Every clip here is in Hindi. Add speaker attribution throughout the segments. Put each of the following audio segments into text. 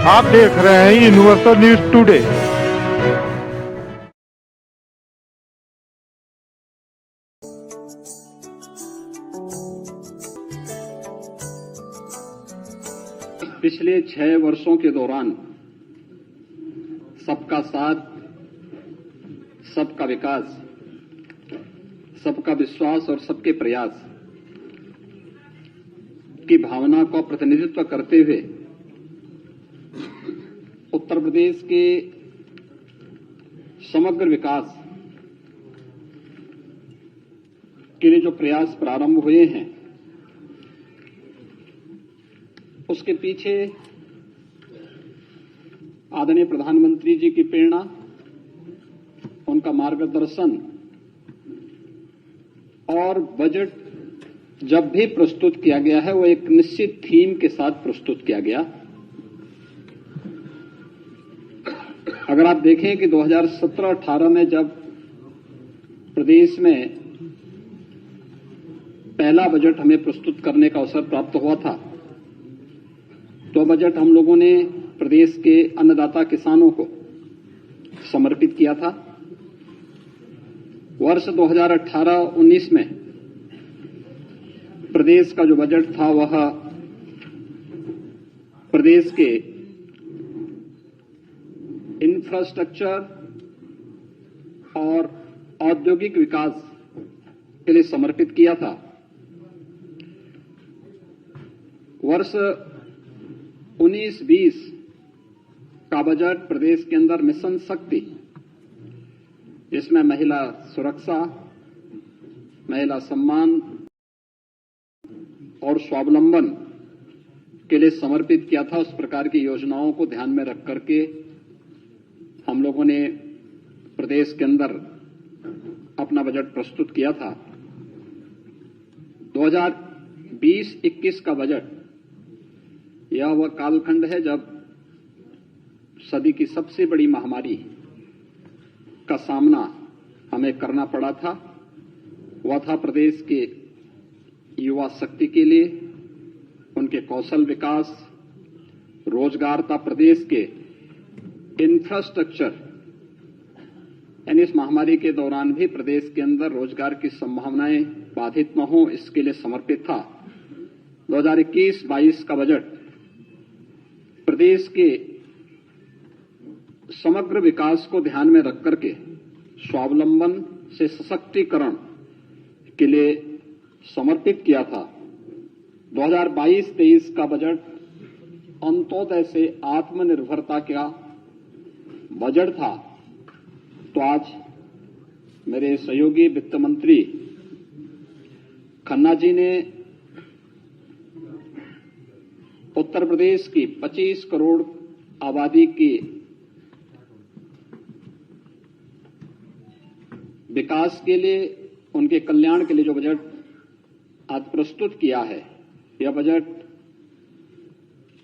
Speaker 1: आप देख रहे हैं यूनिवर्सल न्यूज टुडे।
Speaker 2: पिछले 6 वर्षों के दौरान सबका साथ, सबका विकास, सबका विश्वास और सबके प्रयास की भावना का प्रतिनिधित्व करते हुए उत्तर प्रदेश के समग्र विकास के लिए जो प्रयास प्रारंभ हुए हैं, उसके पीछे आदरणीय प्रधानमंत्री जी की प्रेरणा, उनका मार्गदर्शन और बजट जब भी प्रस्तुत किया गया है वो एक निश्चित थीम के साथ प्रस्तुत किया गया। अगर आप देखें कि 2017-18 में जब प्रदेश में पहला बजट हमें प्रस्तुत करने का अवसर प्राप्त हुआ था, तो बजट हम लोगों ने प्रदेश के अन्नदाता किसानों को समर्पित किया था। वर्ष 2018-19 में प्रदेश का जो बजट था वह प्रदेश के इंफ्रास्ट्रक्चर और औद्योगिक विकास के लिए समर्पित किया था। वर्ष 19-20 का बजट प्रदेश के अंदर मिशन शक्ति, जिसमें महिला सुरक्षा, महिला सम्मान और स्वावलंबन के लिए समर्पित किया था। उस प्रकार की योजनाओं को ध्यान में रख करके हम लोगों ने प्रदेश के अंदर अपना बजट प्रस्तुत किया था। 2020-21 का बजट यह वह कालखंड है जब सदी की सबसे बड़ी महामारी का सामना हमें करना पड़ा था। वह था प्रदेश के युवा शक्ति के लिए, उनके कौशल विकास, रोजगार था, प्रदेश के इंफ्रास्ट्रक्चर, यानी इस महामारी के दौरान भी प्रदेश के अंदर रोजगार की संभावनाएं बाधित न हो, इसके लिए समर्पित था। 2021-22 का बजट प्रदेश के समग्र विकास को ध्यान में रख करके स्वावलंबन से सशक्तिकरण के लिए समर्पित किया था। 2022-23 का बजट अंत्योदय से आत्मनिर्भरता का बजट था। तो आज मेरे सहयोगी वित्त मंत्री खन्ना जी ने उत्तर प्रदेश की 25 करोड़ आबादी की विकास के लिए, उनके कल्याण के लिए जो बजट आज प्रस्तुत किया है, यह बजट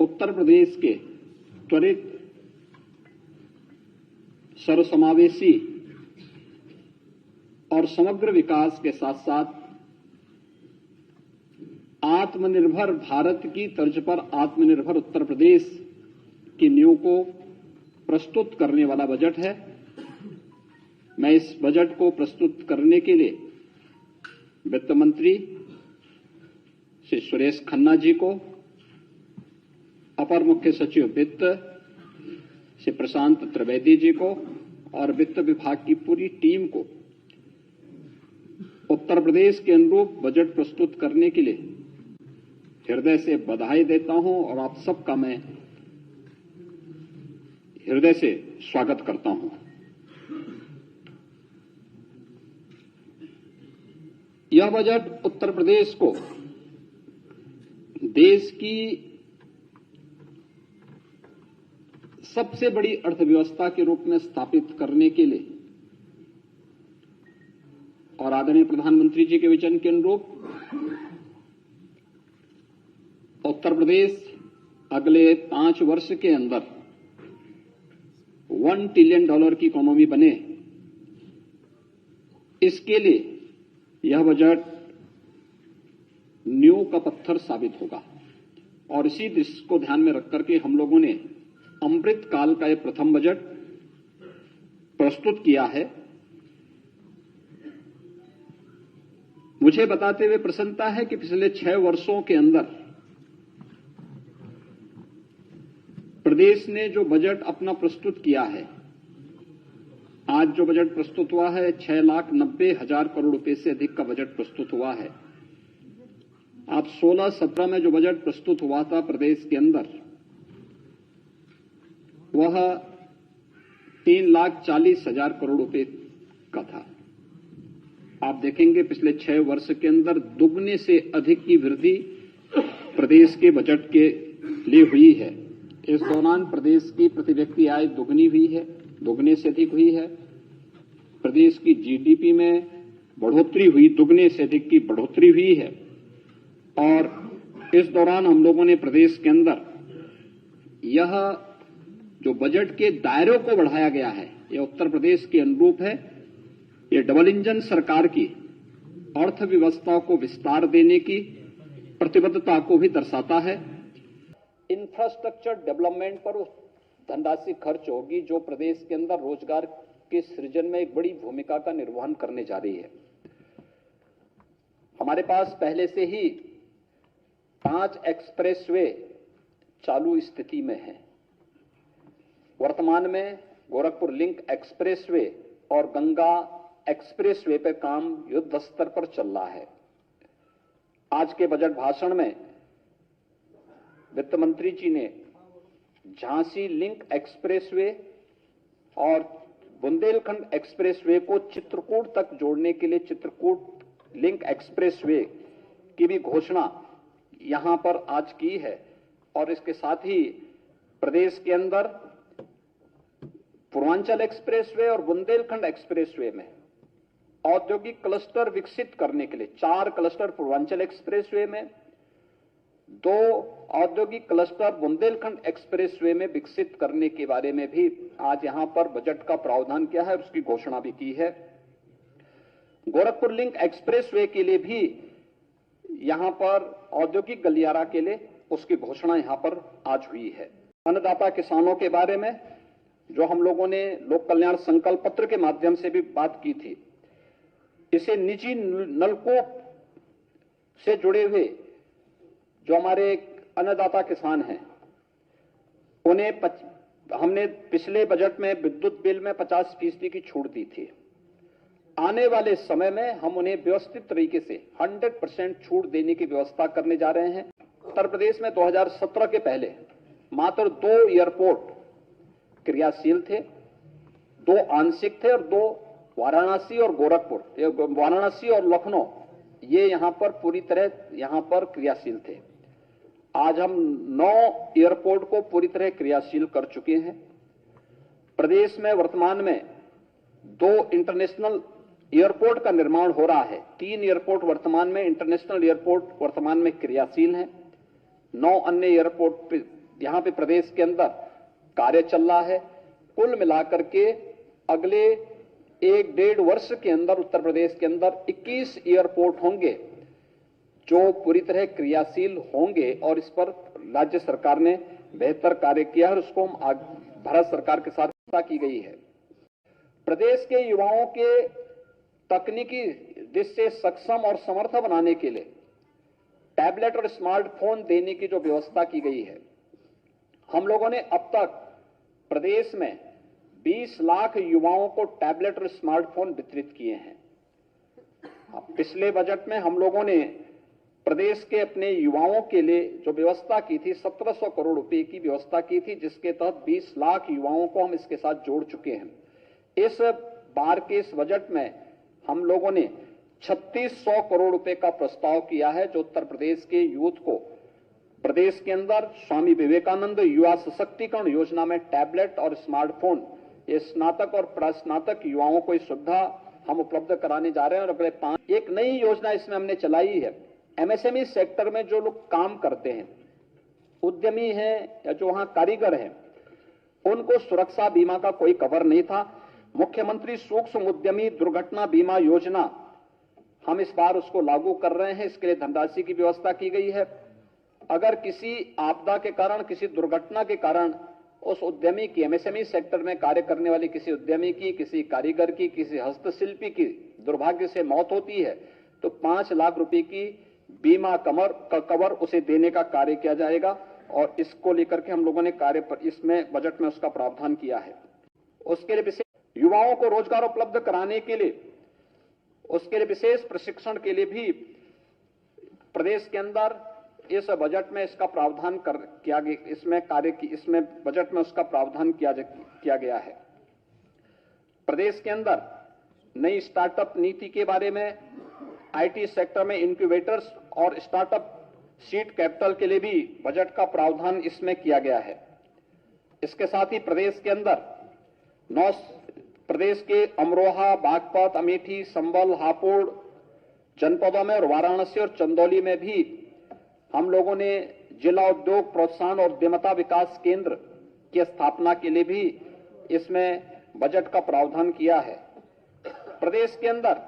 Speaker 2: उत्तर प्रदेश के त्वरित, सर्वसमावेशी और समग्र विकास के साथ साथ आत्मनिर्भर भारत की तर्ज पर आत्मनिर्भर उत्तर प्रदेश की नींव को प्रस्तुत करने वाला बजट है। मैं इस बजट को प्रस्तुत करने के लिए वित्त मंत्री श्री सुरेश खन्ना जी को, अपर मुख्य सचिव वित्त श्री प्रशांत त्रिवेदी जी को और वित्त विभाग की पूरी टीम को उत्तर प्रदेश के अनुरूप बजट प्रस्तुत करने के लिए हृदय से बधाई देता हूं और आप सबका मैं हृदय से स्वागत करता हूं। यह बजट उत्तर प्रदेश को देश की सबसे बड़ी अर्थव्यवस्था के रूप में स्थापित करने के लिए और आदरणीय प्रधानमंत्री जी के विजन के अनुरूप उत्तर प्रदेश अगले 5 वर्ष के अंदर $1 ट्रिलियन की इकोनॉमी बने, इसके लिए यह बजट नींव का पत्थर साबित होगा। और इसी दृश्य को ध्यान में रख करके हम लोगों ने अमृत काल का ये प्रथम बजट प्रस्तुत किया है। मुझे बताते हुए प्रसन्नता है कि पिछले 6 वर्षों के अंदर प्रदेश ने जो बजट अपना प्रस्तुत किया है, आज जो बजट प्रस्तुत हुआ है 6,90,000 करोड़ रुपए से अधिक का बजट प्रस्तुत हुआ है। आप 16-17 में जो बजट प्रस्तुत हुआ था प्रदेश के अंदर, वह 3,40,000 करोड़ रुपए का था। आप देखेंगे पिछले 6 वर्ष के अंदर दुगने से अधिक की वृद्धि प्रदेश के बजट के लिए हुई है। इस दौरान प्रदेश की प्रति व्यक्ति आय दुगनी हुई है, दुगने से अधिक हुई है। प्रदेश की जीडीपी में बढ़ोतरी हुई, दुगने से अधिक की बढ़ोतरी हुई है। और इस दौरान हम लोगों ने प्रदेश के अंदर यह जो बजट के दायरों को बढ़ाया गया है, यह उत्तर प्रदेश के अनुरूप है। यह डबल इंजन सरकार की अर्थव्यवस्था को विस्तार देने की प्रतिबद्धता को भी दर्शाता है। इंफ्रास्ट्रक्चर डेवलपमेंट पर उस धनराशि खर्च होगी जो प्रदेश के अंदर रोजगार के सृजन में एक बड़ी भूमिका का निर्वहन करने जा रही है। हमारे पास पहले से ही 5 एक्सप्रेसवे चालू स्थिति में है। वर्तमान में गोरखपुर लिंक एक्सप्रेसवे और गंगा एक्सप्रेसवे पर काम युद्ध स्तर पर चल रहा है। आज के बजट भाषण में वित्त मंत्री जी ने झांसी लिंक एक्सप्रेसवे और बुंदेलखंड एक्सप्रेसवे को चित्रकूट तक जोड़ने के लिए चित्रकूट लिंक एक्सप्रेसवे की भी घोषणा यहां पर आज की है। और इसके साथ ही प्रदेश के अंदर पूर्वांचल एक्सप्रेसवे और बुंदेलखंड एक्सप्रेसवे में औद्योगिक क्लस्टर विकसित करने के लिए 4 क्लस्टर पूर्वांचल एक्सप्रेसवे में, 2 औद्योगिक क्लस्टर बुंदेलखंड एक्सप्रेसवे में विकसित करने के बारे में भी आज यहां पर बजट का प्रावधान किया है, उसकी घोषणा भी की है। गोरखपुर लिंक एक्सप्रेसवे के लिए भी यहां पर औद्योगिक गलियारा के लिए उसकी घोषणा यहां पर आज हुई है। अन्नदाता किसानों के बारे में जो हम लोगों ने लोक कल्याण संकल्प पत्र के माध्यम से भी बात की थी, इसे निजी नलकूप से जुड़े हुए जो हमारे अन्नदाता किसान हैं, उन्हें हमने पिछले बजट में विद्युत बिल में 50% की छूट दी थी। आने वाले समय में हम उन्हें व्यवस्थित तरीके से 100% छूट देने की व्यवस्था करने जा रहे हैं। उत्तर प्रदेश में 2017 के पहले मात्र 2 एयरपोर्ट क्रियाशील थे, 2 आंशिक थे और 2 वाराणसी और गोरखपुर, वाराणसी और लखनऊ, ये यहां पर पूरी तरह यहां पर क्रियाशील थे। आज हम 9 एयरपोर्ट को पूरी तरह क्रियाशील कर चुके हैं। प्रदेश में वर्तमान में 2 इंटरनेशनल एयरपोर्ट का निर्माण हो रहा है। 3 एयरपोर्ट वर्तमान में, इंटरनेशनल एयरपोर्ट वर्तमान में क्रियाशील हैं। 9 अन्य एयरपोर्ट यहां पे प्रदेश के अंदर कार्य चल रहा है। कुल मिलाकर के अगले 1-1.5 वर्ष के अंदर उत्तर प्रदेश के अंदर 21 एयरपोर्ट होंगे जो पूरी तरह क्रियाशील होंगे और इस पर राज्य सरकार ने बेहतर कार्य किया है और उसको हम भारत सरकार के साथ की गई है। प्रदेश के युवाओं के तकनीकी दृष्टि से सक्षम और समर्थ बनाने के लिए टैबलेट और स्मार्टफोन देने की जो व्यवस्था की गई है, हम लोगों ने अब तक प्रदेश में 20 लाख युवाओं को टैबलेट और स्मार्टफोन वितरित किए हैं। पिछले बजट में हम लोगों ने प्रदेश के अपने युवाओं के लिए जो व्यवस्था की थी 1700 करोड़ रुपए की व्यवस्था की थी, जिसके तहत 20 लाख युवाओं को हम इसके साथ जोड़ चुके हैं। इस बार के इस बजट में हम लोगों ने 3600 करोड़ रुपए का प्रस्ताव किया है जो उत्तर प्रदेश के यूथ को प्रदेश के अंदर स्वामी विवेकानंद युवा सशक्तिकरण योजना में टैबलेट और स्मार्टफोन, ये स्नातक और प्रास्नातक युवाओं को इस सुविधा हम उपलब्ध कराने जा रहे हैं। और अगले एक नई योजना इसमें हमने चलाई है। एमएसएमई सेक्टर में जो लोग काम करते हैं, उद्यमी हैं या जो वहां कारीगर हैं, उनको सुरक्षा बीमा का कोई कवर नहीं था। मुख्यमंत्री सूक्ष्म उद्यमी दुर्घटना बीमा योजना हम इस बार उसको लागू कर रहे हैं। इसके लिए धनराशि की व्यवस्था की गई है। अगर किसी आपदा के कारण, किसी दुर्घटना के कारण उस उद्यमी की, एमएसएमई सेक्टर में कार्य करने वाले किसी उद्यमी की, किसी कारीगर की, किसी हस्तशिल्पी की दुर्भाग्य से मौत होती है तो 5 लाख रुपए की बीमा कवर उसे देने का कार्य किया जाएगा और इसको लेकर के हम लोगों ने कार्य पर इसमें बजट में उसका प्रावधान किया है। उसके लिए विशेष युवाओं को रोजगार उपलब्ध कराने के लिए, उसके लिए विशेष प्रशिक्षण के लिए भी प्रदेश के अंदर इस बजट में इसका प्रावधान किया गया, इसमें बजट में उसका प्रावधान किया गया है। प्रदेश के अंदर नई स्टार्टअप नीति के बारे में, आईटी सेक्टर में इंक्यूबेटर्स और स्टार्टअप सीड कैपिटल के लिए भी बजट का प्रावधान इसमें किया गया है। इसके साथ ही प्रदेश के अंदर प्रदेश के अमरोहा, बागपत, अमेठी, संभल, हापुड़ जनपदों में और वाराणसी और चंदौली में भी हम लोगों ने जिला उद्योग प्रोत्साहन और उद्यमता विकास केंद्र की स्थापना के लिए भी इसमें बजट का प्रावधान किया है। प्रदेश के अंदर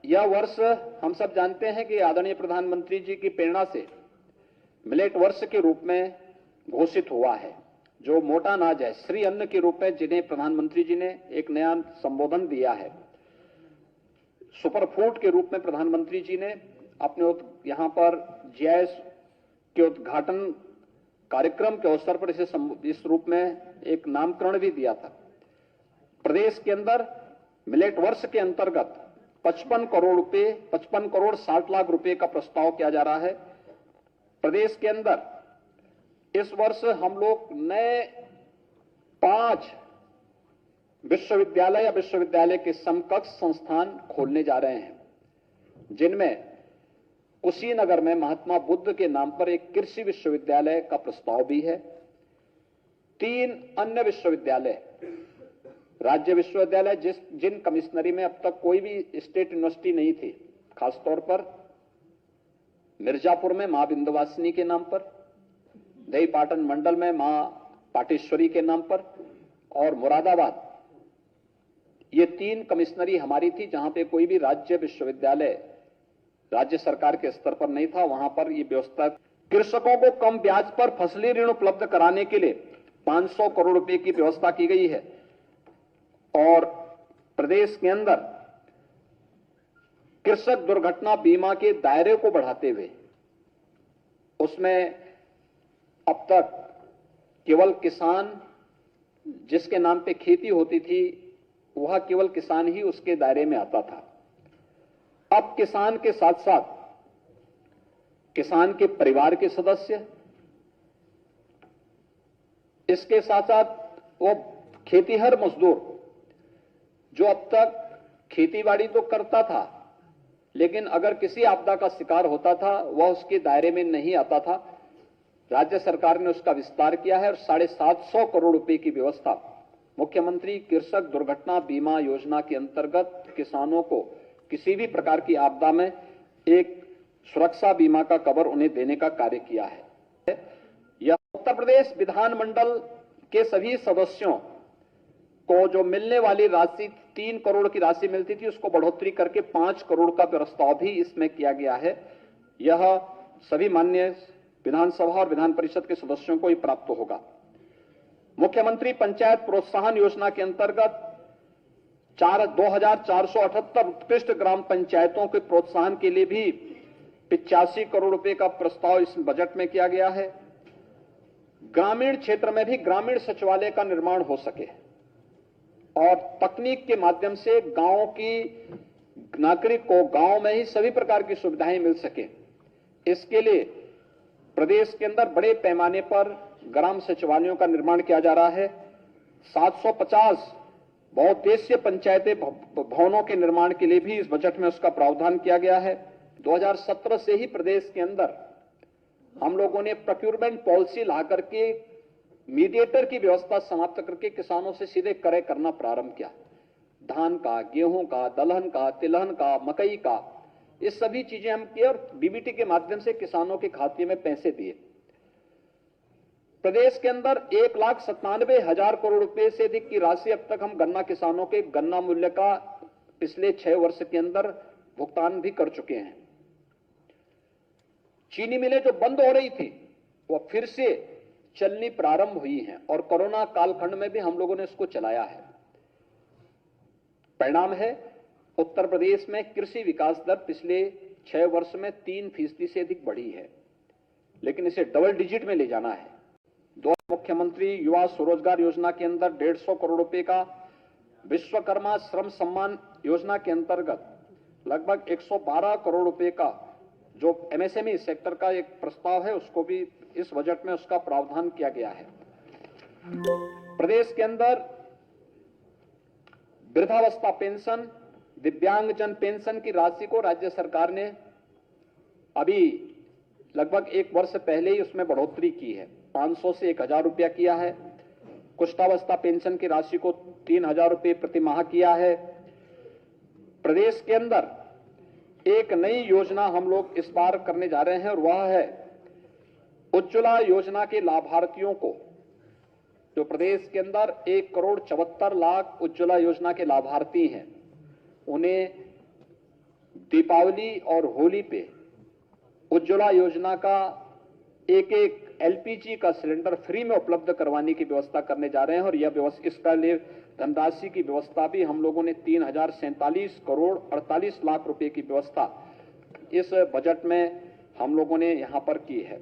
Speaker 2: यह वर्ष हम सब जानते हैं कि आदरणीय प्रधानमंत्री जी की प्रेरणा से मिलेट वर्ष के रूप में घोषित हुआ है। जो मोटा अनाज है, श्री अन्न के रूप में जिन्हें प्रधानमंत्री जी ने एक नया संबोधन दिया है। सुपर फूड के रूप में प्रधानमंत्री जी ने अपने यहां पर जीआईएस के उद्घाटन कार्यक्रम के अवसर पर इस रूप में एक नामकरण भी दिया था। प्रदेश के अंदर मिलेट वर्ष के अंतर्गत 55 करोड़ 60 लाख रुपए का प्रस्ताव किया जा रहा है। प्रदेश के अंदर इस वर्ष हम लोग नए 5 विश्वविद्यालय या विश्वविद्यालय के समकक्ष संस्थान खोलने जा रहे हैं, जिनमें कुशीनगर में महात्मा बुद्ध के नाम पर एक कृषि विश्वविद्यालय का प्रस्ताव भी है। 3 अन्य विश्वविद्यालय, राज्य विश्वविद्यालय जिन कमिश्नरी में अब तक कोई भी स्टेट यूनिवर्सिटी नहीं थी, खासतौर पर मिर्जापुर में मां विंध्यवासिनी के नाम पर, दही पाटन मंडल में मां पाटेश्वरी के नाम पर, और मुरादाबाद, ये 3 कमिश्नरी हमारी थी जहां पे कोई भी राज्य विश्वविद्यालय राज्य सरकार के स्तर पर नहीं था। वहां पर ये व्यवस्था, कृषकों को कम ब्याज पर फसली ऋण उपलब्ध कराने के लिए 500 करोड़ रुपए की व्यवस्था की गई है। और प्रदेश के अंदर कृषक दुर्घटना बीमा के दायरे को बढ़ाते हुए उसमें अब तक केवल किसान जिसके नाम पे खेती होती थी वह केवल किसान ही उसके दायरे में आता था। अब किसान के साथ साथ किसान के परिवार के सदस्य, इसके साथ साथ वो खेतीहर मजदूर जो अब तक खेतीबाड़ी तो करता था लेकिन अगर किसी आपदा का शिकार होता था वह उसके दायरे में नहीं आता था। राज्य सरकार ने उसका विस्तार किया है और 750 करोड़ रुपए की व्यवस्था मुख्यमंत्री कृषक दुर्घटना बीमा योजना के अंतर्गत किसानों को किसी भी प्रकार की आपदा में एक सुरक्षा बीमा का कवर उन्हें देने का कार्य किया है। यह उत्तर प्रदेश विधानमंडल के सभी सदस्यों को जो मिलने वाली राशि 3 करोड़ की राशि मिलती थी उसको बढ़ोतरी करके 5 करोड़ का प्रस्ताव भी इसमें किया गया है। यह सभी माननीय विधानसभा और विधान परिषद के सदस्यों को ही प्राप्त होगा। मुख्यमंत्री पंचायत प्रोत्साहन योजना के अंतर्गत 2478 उत्कृष्ट ग्राम पंचायतों के प्रोत्साहन के लिए भी 85 करोड़ रुपए का प्रस्ताव इस बजट में किया गया है। ग्रामीण क्षेत्र में भी ग्रामीण सचिवालय का निर्माण हो सके और तकनीक के माध्यम से गांव की नागरिक को गांव में ही सभी प्रकार की सुविधाएं मिल सके, इसके लिए प्रदेश के अंदर बड़े पैमाने पर ग्राम सचिवालयों का निर्माण किया जा रहा है। 750 बहुउद्देशीय पंचायती भवनों के निर्माण के लिए भी इस बजट में उसका प्रावधान किया गया है। 2017 से ही प्रदेश के अंदर हम लोगों ने प्रोक्योरमेंट पॉलिसी ला करके मीडिएटर की व्यवस्था समाप्त करके किसानों से सीधे क्रय करना प्रारंभ किया। धान का, गेहूं का, दलहन का, तिलहन का, मकई का, ये सभी चीजें हम किए और डीबीटी के माध्यम से किसानों के खाते में पैसे दिए। प्रदेश के अंदर 1,97,000 करोड़ रुपए से अधिक की राशि अब तक हम गन्ना किसानों के गन्ना मूल्य का पिछले 6 वर्ष के अंदर भुगतान भी कर चुके हैं। चीनी मिलें जो बंद हो रही थी वह फिर से चलनी प्रारंभ हुई हैं और कोरोना कालखंड में भी हम लोगों ने इसको चलाया है। परिणाम है उत्तर प्रदेश में कृषि विकास दर पिछले 6 वर्ष में 3% से अधिक बढ़ी है, लेकिन इसे डबल डिजिट में ले जाना है। दो मुख्यमंत्री युवा स्वरोजगार योजना के अंदर 150 करोड़ रुपए का, विश्वकर्मा श्रम सम्मान योजना के अंतर्गत लगभग 112 करोड़ रुपए का जो एमएसएमई सेक्टर का एक प्रस्ताव है, उसको भी इस बजट में उसका प्रावधान किया गया है। प्रदेश के अंदर वृद्धावस्था पेंशन, दिव्यांगजन पेंशन की राशि को राज्य सरकार ने अभी लगभग 1 वर्ष पहले ही उसमें बढ़ोतरी की है, 500 से 1000 रुपया किया है। कुष्ठावस्था पेंशन की राशि को 3000 रुपये प्रति माह किया है। प्रदेश के अंदर एक नई योजना हम लोग इस बार करने जा रहे हैं और वह है उज्ज्वला योजना के लाभार्थियों को, जो प्रदेश के अंदर 1,74,00,000 उज्ज्वला योजना के लाभार्थी हैं, उन्हें दीपावली और होली पे उज्ज्वला योजना का एक एलपीजी का सिलेंडर फ्री में उपलब्ध करवाने की व्यवस्था करने जा रहे हैं। और यह व्यवस्था, इसका लिए धनराशि की व्यवस्था भी हम लोगों ने 3,047 करोड़ 48 लाख रुपए की व्यवस्था इस बजट में हम लोगों ने यहां पर की है।